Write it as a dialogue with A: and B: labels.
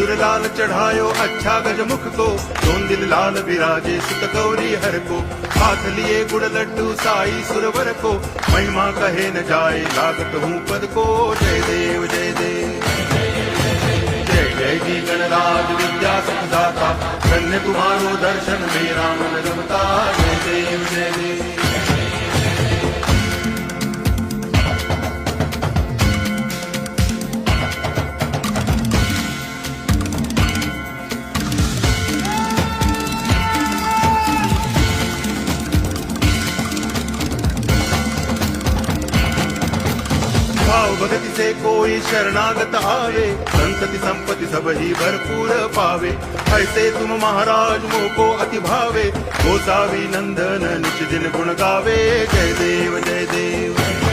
A: सिंदूर लाल चढ़ायो अच्छा गजमुख को, दोन दिल लाल विराजे सुत गौरी हर को, हाथ लिए गुड़ लड्डू साई सुरवर को, महिमा कहे न जाए लागत हूँ पद को। जय देव जय देव जय जय जी गणराज विद्या सुखदाता, धन्य तुम्हारो दर्शन मेरा मन रमता। जय देव जय देव भाव भगति से कोई शरणागत आवे, संतति संपत्ति सब ही भरपूर पावे। ऐसे तुम महाराज मोह को अति भावे, गोसावी नंदन निच दिन गुण गावे। जय देव जय देव